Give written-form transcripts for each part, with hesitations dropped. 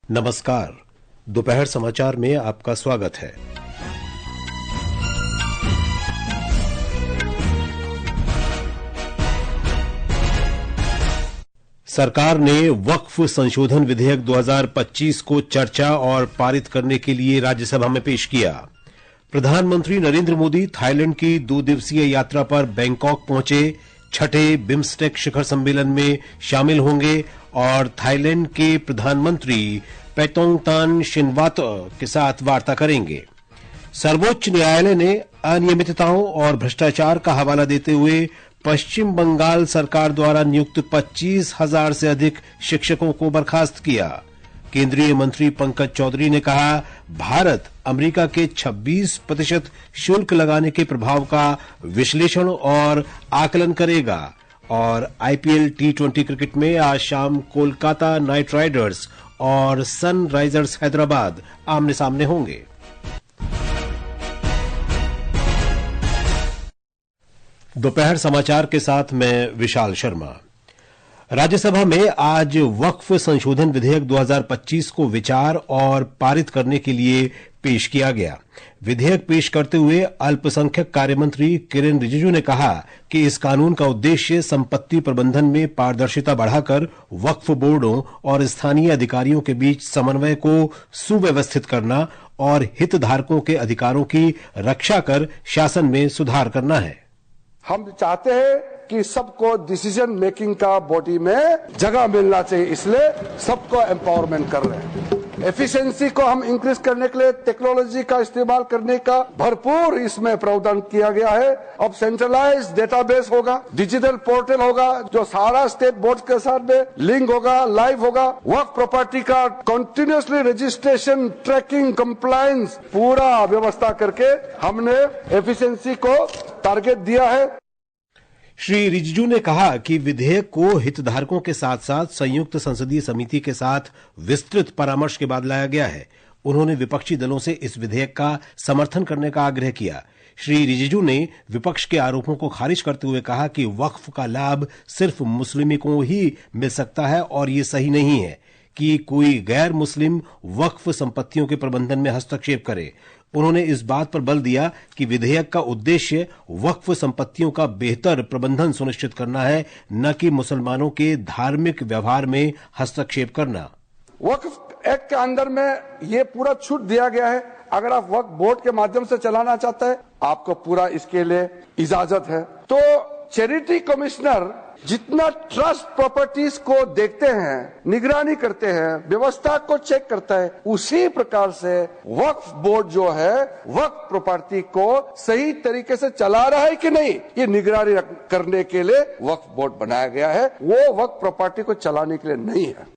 नमस्कार। दोपहर समाचार में आपका स्वागत है। सरकार ने वक्फ संशोधन विधेयक 2025 को चर्चा और पारित करने के लिए राज्यसभा में पेश किया। प्रधानमंत्री नरेंद्र मोदी थाईलैंड की 2 दिवसीय यात्रा पर बैंकॉक पहुंचे। छठे बिम्स्टेक शिखर सम्मेलन में शामिल होंगे और थाईलैंड के प्रधानमंत्री पेटोंगटान शिनवातो के साथ वार्ता करेंगे। सर्वोच्च न्यायालय ने अनियमितताओं और भ्रष्टाचार का हवाला देते हुए पश्चिम बंगाल सरकार द्वारा नियुक्त 25,000 से अधिक शिक्षकों को बर्खास्त किया। केंद्रीय मंत्री पंकज चौधरी ने कहा, भारत अमेरिका के 26% शुल्क लगाने के प्रभाव का विश्लेषण और आकलन करेगा। और आईपीएल T20 क्रिकेट में आज शाम कोलकाता नाइट राइडर्स और सनराइजर्स हैदराबाद आमने सामने होंगे। दोपहर समाचार के साथ मैं विशाल शर्मा। राज्यसभा में आज वक्फ संशोधन विधेयक 2025 को विचार और पारित करने के लिए पेश किया गया। विधेयक पेश करते हुए अल्पसंख्यक कार्य मंत्री किरेन रिजिजू ने कहा कि इस कानून का उद्देश्य संपत्ति प्रबंधन में पारदर्शिता बढ़ाकर वक्फ बोर्डों और स्थानीय अधिकारियों के बीच समन्वय को सुव्यवस्थित करना और हितधारकों के अधिकारों की रक्षा कर शासन में सुधार करना है। हम चाहते हैं कि सबको डिसीजन मेकिंग का बॉडी में जगह मिलना चाहिए, इसलिए सबको एम्पावरमेंट कर रहे हैं। एफिशिएंसी को हम इंक्रीज करने के लिए टेक्नोलॉजी का इस्तेमाल करने का भरपूर इसमें प्रावधान किया गया है। अब सेंट्रलाइज डेटाबेस होगा, डिजिटल पोर्टल होगा जो सारा स्टेट बोर्ड के साथ में लिंक होगा, लाइव होगा। वक्फ प्रॉपर्टी का कंटिन्यूअसली रजिस्ट्रेशन, ट्रैकिंग, कंप्लायंस पूरा व्यवस्था करके हमने एफिशिएंसी को टारगेट दिया है। श्री रिजिजू ने कहा कि विधेयक को हितधारकों के साथ साथ संयुक्त संसदीय समिति के साथ विस्तृत परामर्श के बाद लाया गया है। उन्होंने विपक्षी दलों से इस विधेयक का समर्थन करने का आग्रह किया। श्री रिजिजू ने विपक्ष के आरोपों को खारिज करते हुए कहा कि वक्फ का लाभ सिर्फ मुस्लिमों को ही मिल सकता है और ये सही नहीं है कि कोई गैर मुस्लिम वक्फ संपत्तियों के प्रबंधन में हस्तक्षेप करे। उन्होंने इस बात पर बल दिया कि विधेयक का उद्देश्य वक्फ संपत्तियों का बेहतर प्रबंधन सुनिश्चित करना है, न कि मुसलमानों के धार्मिक व्यवहार में हस्तक्षेप करना। वक्फ एक्ट के अंदर में ये पूरा छूट दिया गया है। अगर आप वक्फ बोर्ड के माध्यम से चलाना चाहते हैं, आपको पूरा इसके लिए इजाजत है। तो चैरिटी कमिश्नर जितना ट्रस्ट प्रॉपर्टीज को देखते हैं, निगरानी करते हैं, व्यवस्था को चेक करता है, उसी प्रकार से वक्फ बोर्ड जो है वक्फ प्रॉपर्टी को सही तरीके से चला रहा है कि नहीं, ये निगरानी करने के लिए वक्फ बोर्ड बनाया गया है। वो वक्फ प्रॉपर्टी को चलाने के लिए नहीं है।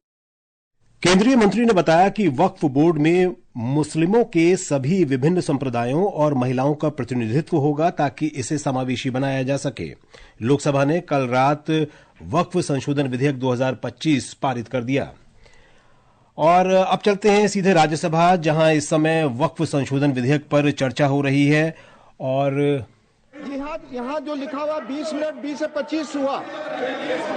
केंद्रीय मंत्री ने बताया कि वक्फ बोर्ड में मुस्लिमों के सभी विभिन्न संप्रदायों और महिलाओं का प्रतिनिधित्व होगा ताकि इसे समावेशी बनाया जा सके। लोकसभा ने कल रात वक्फ संशोधन विधेयक 2025 पारित कर दिया। और अब चलते हैं सीधे राज्यसभा, जहां इस समय वक्फ संशोधन विधेयक पर चर्चा हो रही है। और यहाँ जो लिखा हुआ 20 मिनट 20 से 25 हुआ,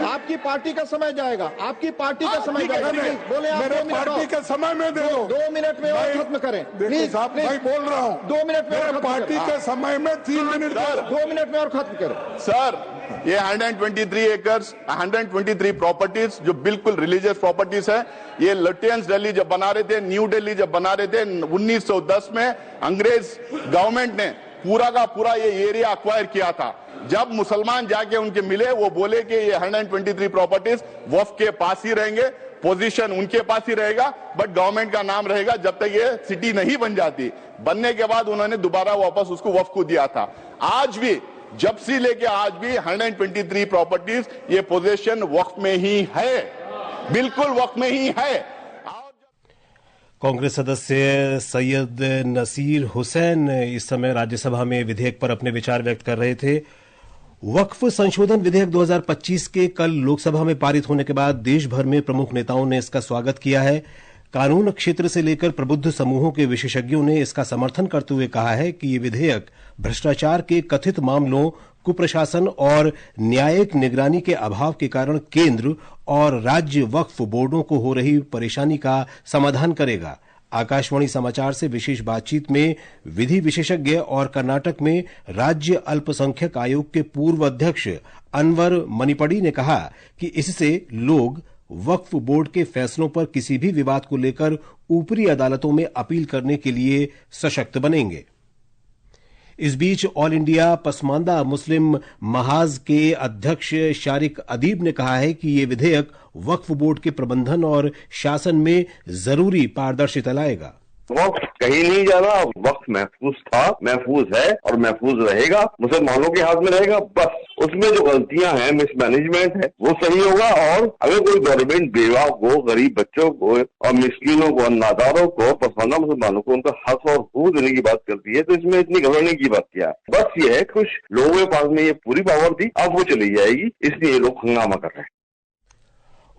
आपकी पार्टी का समय जाएगा, आपकी पार्टी का समय जाएगा। बोले आप मेरे पार्टी के समय में दे दो, 2 मिनट में और खत्म करें प्लीज। मैं बोल रहा हूँ 2 मिनट में पार्टी के समय में 3 मिनट, 2 मिनट में और खत्म करें। सर, ये 123 एकर्स, 123 प्रॉपर्टीज जो बिल्कुल रिलीजियस प्रॉपर्टीज है। ये लेफ्टिनेंट दिल्ली जब बना रहे थे, न्यू दिल्ली जब बना रहे थे 1910 में, अंग्रेज गवर्नमेंट ने पूरा का पूरा ये एरिया अक्वायर किया था। जब मुसलमान जाके उनके मिले, वो बोले कि ये 123 प्रॉपर्टीज वक्फ के पास ही रहेंगे, पोजीशन उनके पास ही रहेगा, बट गवर्नमेंट का नाम रहेगा जब तक ये सिटी नहीं बन जाती। बनने के बाद उन्होंने दोबारा वापस उसको वक्फ को दिया था। आज भी, जब से लेके आज भी 123 प्रॉपर्टीज ये पोजीशन वक्फ में ही है, बिल्कुल वक्फ में ही है। कांग्रेस सदस्य सैयद नसीर हुसैन इस समय राज्यसभा में विधेयक पर अपने विचार व्यक्त कर रहे थे। वक्फ संशोधन विधेयक 2025 के कल लोकसभा में पारित होने के बाद देश भर में प्रमुख नेताओं ने इसका स्वागत किया है। कानून क्षेत्र से लेकर प्रबुद्ध समूहों के विशेषज्ञों ने इसका समर्थन करते हुए कहा है कि ये विधेयक भ्रष्टाचार के कथित मामलों, कुप्रशासन और न्यायिक निगरानी के अभाव के कारण केंद्र और राज्य वक्फ बोर्डों को हो रही परेशानी का समाधान करेगा। आकाशवाणी समाचार से विशेष बातचीत में विधि विशेषज्ञ और कर्नाटक में राज्य अल्पसंख्यक आयोग के पूर्व अध्यक्ष अनवर मणिपड़ी ने कहा कि इससे लोग वक्फ बोर्ड के फैसलों पर किसी भी विवाद को लेकर ऊपरी अदालतों में अपील करने के लिए सशक्त बनेंगे। इस बीच ऑल इंडिया पसमानदा मुस्लिम महाज के अध्यक्ष शारिक अदीब ने कहा है कि ये विधेयक वक्फ बोर्ड के प्रबंधन और शासन में जरूरी पारदर्शिता लाएगा। वक्त कहीं नहीं जा रहा, वक्त महफूज था, महफूज है और महफूज रहेगा, मुसलमानों के हाथ में रहेगा। बस उसमें जो गलतियां हैं, मिसमैनेजमेंट है, वो सही होगा। और अगर कोई गवर्नमेंट बेवा को, गरीब बच्चों को और मिस्किनों को, नादारों को, पसमानदा मुसलमानों को उनका हक और हकूक देने की बात करती है, तो इसमें इतनी घबराने की बात क्या है। बस ये है, कुछ लोगों के पास में ये पूरी पावर थी, अब वो चली जाएगी, इसलिए लोग हंगामा कर रहे हैं।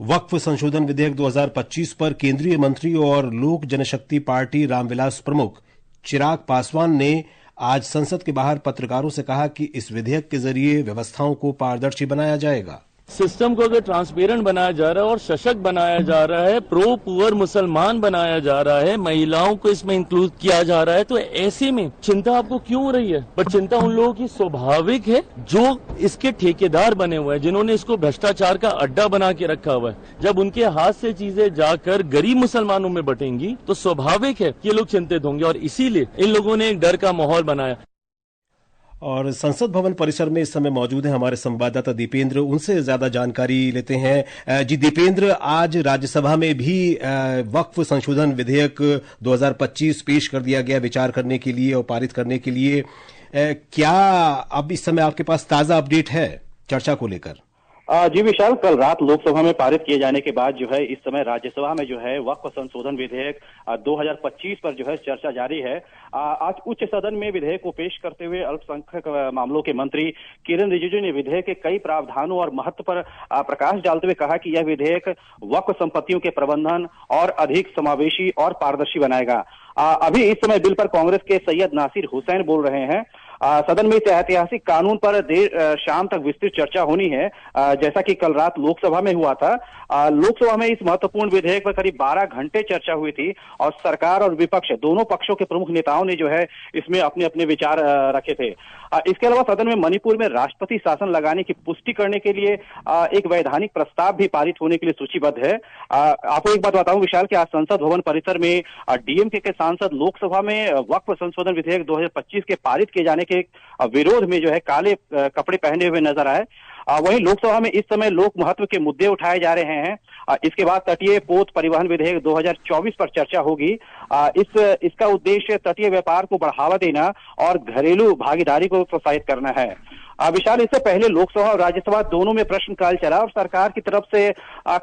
वक्फ संशोधन विधेयक 2025 पर केंद्रीय मंत्री और लोक जनशक्ति पार्टी रामविलास प्रमुख चिराग पासवान ने आज संसद के बाहर पत्रकारों से कहा कि इस विधेयक के जरिए व्यवस्थाओं को पारदर्शी बनाया जाएगा। सिस्टम को अगर ट्रांसपेरेंट बनाया जा रहा है और सशक्त बनाया जा रहा है, प्रो पुअर मुसलमान बनाया जा रहा है, महिलाओं को इसमें इंक्लूड किया जा रहा है, तो ऐसे में चिंता आपको क्यों हो रही है? पर चिंता उन लोगों की स्वाभाविक है जो इसके ठेकेदार बने हुए हैं, जिन्होंने इसको भ्रष्टाचार का अड्डा बना के रखा हुआ है। जब उनके हाथ से चीजें जाकर गरीब मुसलमानों में बटेंगी तो स्वाभाविक है कि ये लोग चिंतित होंगे और इसीलिए इन लोगों ने एक डर का माहौल बनाया। और संसद भवन परिसर में इस समय मौजूद है हमारे संवाददाता दीपेंद्र, उनसे ज्यादा जानकारी लेते हैं। जी दीपेंद्र, आज राज्यसभा में भी वक्फ संशोधन विधेयक 2025 पेश कर दिया गया विचार करने के लिए और पारित करने के लिए। क्या अब इस समय आपके पास ताजा अपडेट है चर्चा को लेकर? जी विशाल, कल रात लोकसभा में पारित किए जाने के बाद जो है इस समय राज्यसभा में जो है वक्फ संशोधन विधेयक 2025 पर जो है चर्चा जारी है। आज उच्च सदन में विधेयक को पेश करते हुए अल्पसंख्यक मामलों के मंत्री किरेन रिजिजू ने विधेयक के कई प्रावधानों और महत्व पर प्रकाश डालते हुए कहा कि यह विधेयक वक्फ संपत्तियों के प्रबंधन और अधिक समावेशी और पारदर्शी बनाएगा। अभी इस समय बिल पर कांग्रेस के सैयद नासिर हुसैन बोल रहे हैं। सदन में इस ऐतिहासिक कानून पर देर शाम तक विस्तृत चर्चा होनी है, जैसा कि कल रात लोकसभा में हुआ था। लोकसभा में इस महत्वपूर्ण विधेयक पर करीब 12 घंटे चर्चा हुई थी और सरकार और विपक्ष दोनों पक्षों के प्रमुख नेताओं ने जो है इसमें अपने अपने विचार रखे थे। इसके अलावा सदन में मणिपुर में राष्ट्रपति शासन लगाने की पुष्टि करने के लिए एक वैधानिक प्रस्ताव भी पारित होने के लिए सूचीबद्ध है। आपको एक बात बताऊं विशाल कि आज संसद भवन परिसर में डीएमके के सांसद लोकसभा में वक्फ संशोधन विधेयक 2025 के पारित किए जाने के विरोध में जो है काले कपड़े पहने हुए नजर आए। वहीं लोकसभा में इस समय लोक महत्व के मुद्दे उठाए जा रहे हैं। इसके बाद तटीय पोत परिवहन विधेयक 2024 पर चर्चा होगी। इसका उद्देश्य तटीय व्यापार को बढ़ावा देना और घरेलू भागीदारी को प्रोत्साहित करना है। विशाल, इससे पहले लोकसभा और राज्यसभा दोनों में प्रश्नकाल चला और सरकार की तरफ से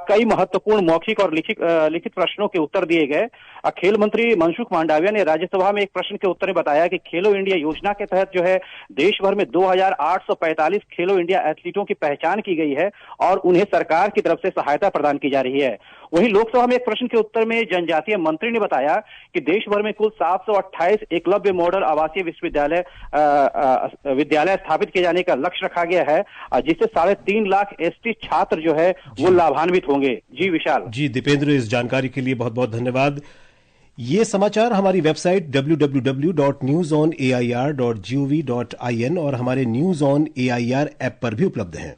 कई महत्वपूर्ण मौखिक और लिखित प्रश्नों के उत्तर दिए गए। खेल मंत्री मनसुख मांडविया ने राज्यसभा में एक प्रश्न के उत्तर में बताया कि खेलो इंडिया योजना के तहत जो है देश भर में 2845 खेलो इंडिया एथलीटों की पहचान की गई है और उन्हें सरकार की तरफ से सहायता प्रदान की जा रही है। वहीं लोकसभा में एक प्रश्न के उत्तर में जनजातीय मंत्री ने बताया कि देश भर में कुल 728 एकलव्य मॉडल आवासीय विद्यालय स्थापित किए जाने का लक्ष्य रखा गया है, जिससे 3.5 लाख एसटी छात्र जो है वो लाभान्वित होंगे। जी विशाल। जी दीपेंद्र, इस जानकारी के लिए बहुत बहुत धन्यवाद। ये समाचार हमारी वेबसाइट www.newsonair.gov.in और हमारे न्यूज ऑन AIR ऐप पर भी उपलब्ध हैं।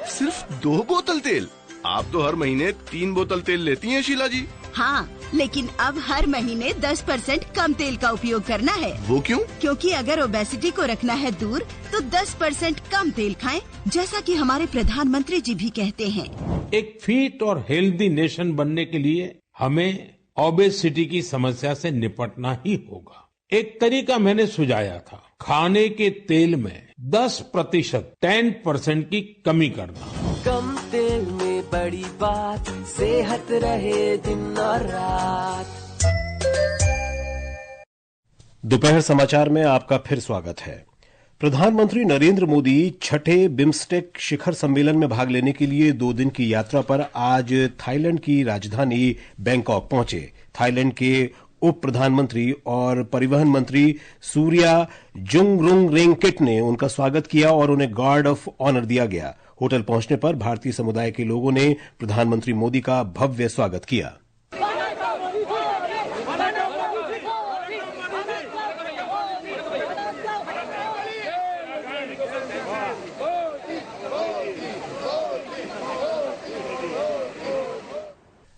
सिर्फ 2 बोतल तेल? आप तो हर महीने 3 बोतल तेल लेती हैं शीला जी। हाँ, लेकिन अब हर महीने 10% कम तेल का उपयोग करना है। वो क्यों? क्योंकि अगर ओबेसिटी को रखना है दूर तो 10% कम तेल खाएं, जैसा कि हमारे प्रधानमंत्री जी भी कहते हैं। एक फिट और हेल्दी नेशन बनने के लिए हमें ओबेसिटी की समस्या से निपटना ही होगा। एक तरीका मैंने सुझाया था, खाने के तेल में 10% की कमी करना। कम तेल में बड़ी बात, सेहत रहे दिन और रात। दोपहर समाचार में आपका फिर स्वागत है। प्रधानमंत्री नरेंद्र मोदी छठे बिम्स्टेक शिखर सम्मेलन में भाग लेने के लिए 2 दिन की यात्रा पर आज थाईलैंड की राजधानी बैंकॉक पहुंचे। थाईलैंड के उप प्रधानमंत्री और परिवहन मंत्री सूर्या जुंगरुंगरेंगकिट ने उनका स्वागत किया और उन्हें गार्ड ऑफ ऑनर दिया गया। होटल पहुंचने पर भारतीय समुदाय के लोगों ने प्रधानमंत्री मोदी का भव्य स्वागत किया।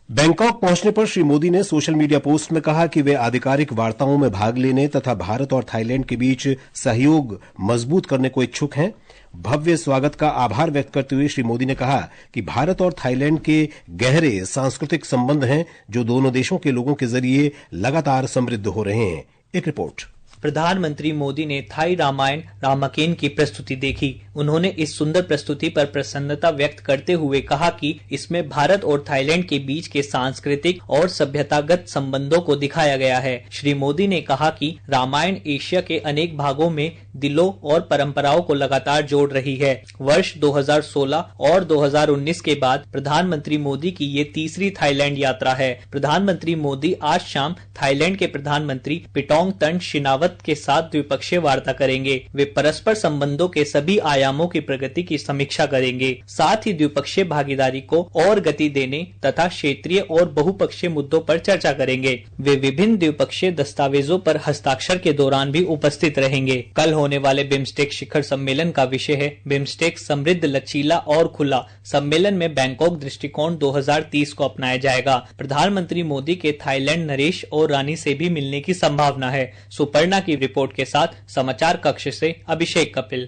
बैंकॉक पहुंचने पर श्री मोदी ने सोशल मीडिया पोस्ट में कहा कि वे आधिकारिक वार्ताओं में भाग लेने तथा भारत और थाईलैंड के बीच सहयोग मजबूत करने को इच्छुक हैं। भव्य स्वागत का आभार व्यक्त करते हुए श्री मोदी ने कहा कि भारत और थाईलैंड के गहरे सांस्कृतिक संबंध हैं, जो दोनों देशों के लोगों के जरिए लगातार समृद्ध हो रहे हैं। एक रिपोर्ट। प्रधानमंत्री मोदी ने थाई रामायण रामाकेन की प्रस्तुति देखी। उन्होंने इस सुंदर प्रस्तुति पर प्रसन्नता व्यक्त करते हुए कहा कि इसमें भारत और थाईलैंड के बीच के सांस्कृतिक और सभ्यतागत संबंधों को दिखाया गया है। श्री मोदी ने कहा कि रामायण एशिया के अनेक भागों में दिलों और परंपराओं को लगातार जोड़ रही है। वर्ष 2016 और 2019 के बाद प्रधानमंत्री मोदी की ये तीसरी थाईलैंड यात्रा है। प्रधानमंत्री मोदी आज शाम थाईलैंड के प्रधानमंत्री पिटोंगतन शिनावत के साथ द्विपक्षीय वार्ता करेंगे। वे परस्पर संबंधों के सभी आयामों की प्रगति की समीक्षा करेंगे। साथ ही द्विपक्षीय भागीदारी को और गति देने तथा क्षेत्रीय और बहुपक्षीय मुद्दों पर चर्चा करेंगे। वे विभिन्न द्विपक्षीय दस्तावेजों पर हस्ताक्षर के दौरान भी उपस्थित रहेंगे। कल होने वाले बिम्स्टेक शिखर सम्मेलन का विषय है बिम्स्टेक समृद्ध, लचीला और खुला। सम्मेलन में बैंकॉक दृष्टिकोण 2030 को अपनाया जाएगा। प्रधानमंत्री मोदी के थाईलैंड नरेश और रानी से भी मिलने की संभावना है। सुपर्णा की रिपोर्ट के साथ समाचार कक्ष से अभिषेक कपिल।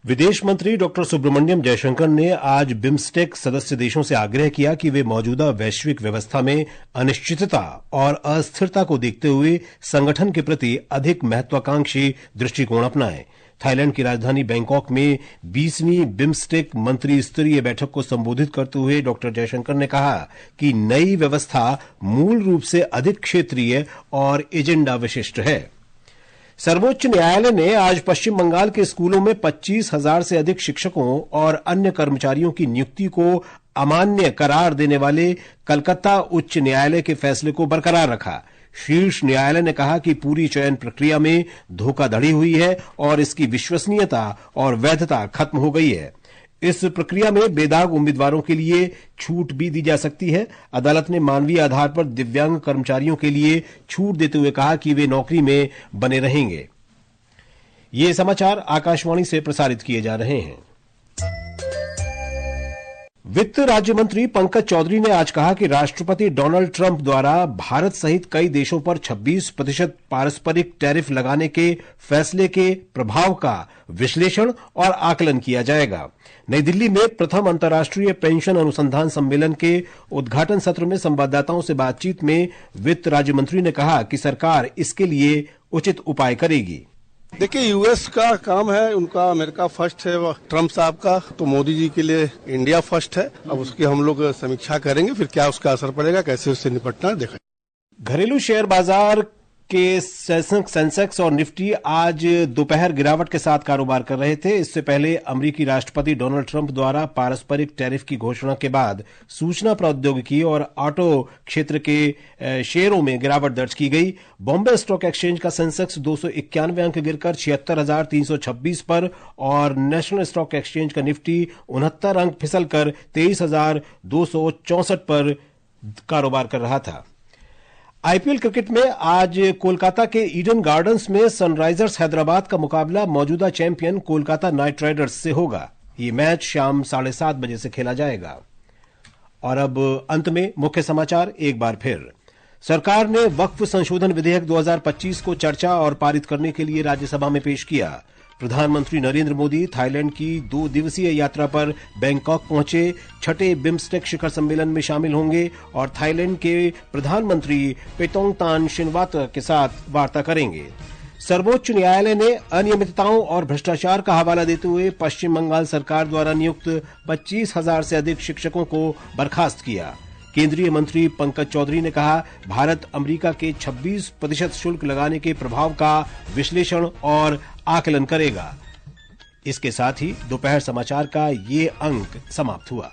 विदेश मंत्री डॉक्टर सुब्रमण्यम जयशंकर ने आज बिम्स्टेक सदस्य देशों से आग्रह किया कि वे मौजूदा वैश्विक व्यवस्था में अनिश्चितता और अस्थिरता को देखते हुए संगठन के प्रति अधिक महत्वाकांक्षी दृष्टिकोण अपनाएं। थाईलैंड की राजधानी बैंकॉक में 20वीं बिम्स्टेक मंत्री स्तरीय बैठक को संबोधित करते हुए डॉक्टर जयशंकर ने कहा कि नई व्यवस्था मूल रूप से अधिक क्षेत्रीय और एजेंडा विशिष्ट है। सर्वोच्च न्यायालय ने आज पश्चिम बंगाल के स्कूलों में 25,000 से अधिक शिक्षकों और अन्य कर्मचारियों की नियुक्ति को अमान्य करार देने वाले कलकत्ता उच्च न्यायालय के फैसले को बरकरार रखा। शीर्ष न्यायालय ने कहा कि पूरी चयन प्रक्रिया में धोखाधड़ी हुई है और इसकी विश्वसनीयता और वैधता खत्म हो गई है। इस प्रक्रिया में बेदाग उम्मीदवारों के लिए छूट भी दी जा सकती है। अदालत ने मानवीय आधार पर दिव्यांग कर्मचारियों के लिए छूट देते हुए कहा कि वे नौकरी में बने रहेंगे। ये समाचार आकाशवाणी से प्रसारित किए जा रहे हैं। वित्त राज्य मंत्री पंकज चौधरी ने आज कहा कि राष्ट्रपति डोनाल्ड ट्रंप द्वारा भारत सहित कई देशों पर 26% पारस्परिक टैरिफ लगाने के फैसले के प्रभाव का विश्लेषण और आकलन किया जाएगा। नई दिल्ली में प्रथम अंतर्राष्ट्रीय पेंशन अनुसंधान सम्मेलन के उद्घाटन सत्र में संवाददाताओं से बातचीत में वित्त राज्य मंत्री ने कहा कि सरकार इसके लिए उचित उपाय करेगी। देखिए, यूएस का काम है, उनका अमेरिका फर्स्ट है ट्रम्प साहब का, तो मोदी जी के लिए इंडिया फर्स्ट है। अब उसकी हम लोग समीक्षा करेंगे, फिर क्या उसका असर पड़ेगा, कैसे उससे निपटना देखा। घरेलू शेयर बाजार के सेंसेक्स और निफ्टी आज दोपहर गिरावट के साथ कारोबार कर रहे थे। इससे पहले अमेरिकी राष्ट्रपति डोनाल्ड ट्रंप द्वारा पारस्परिक टैरिफ की घोषणा के बाद सूचना प्रौद्योगिकी और ऑटो क्षेत्र के शेयरों में गिरावट दर्ज की गई। बॉम्बे स्टॉक एक्सचेंज का सेंसेक्स 291 अंक गिरकर 76,326 पर और नेशनल स्टॉक एक्सचेंज का निफ्टी 69 अंक फिसलकर 23,264 पर कारोबार कर रहा था। आईपीएल क्रिकेट में आज कोलकाता के ईडन गार्डन्स में सनराइजर्स हैदराबाद का मुकाबला मौजूदा चैंपियन कोलकाता नाइट राइडर्स से होगा। ये मैच शाम 7:30 बजे से खेला जाएगा। और अब अंत में मुख्य समाचार एक बार फिर। सरकार ने वक्फ संशोधन विधेयक 2025 को चर्चा और पारित करने के लिए राज्यसभा में पेश किया। प्रधानमंत्री नरेंद्र मोदी थाईलैंड की 2 दिवसीय यात्रा पर बैंकॉक पहुंचे। छठे बिम्स्टेक शिखर सम्मेलन में शामिल होंगे और थाईलैंड के प्रधानमंत्री पेटोंगतान शिनवाता के साथ वार्ता करेंगे। सर्वोच्च न्यायालय ने अनियमितताओं और भ्रष्टाचार का हवाला देते हुए पश्चिम बंगाल सरकार द्वारा नियुक्त 25,000 से अधिक शिक्षकों को बर्खास्त किया। केंद्रीय मंत्री पंकज चौधरी ने कहा, भारत अमेरिका के 26% शुल्क लगाने के प्रभाव का विश्लेषण और आकलन करेगा। इसके साथ ही दोपहर समाचार का ये अंक समाप्त हुआ।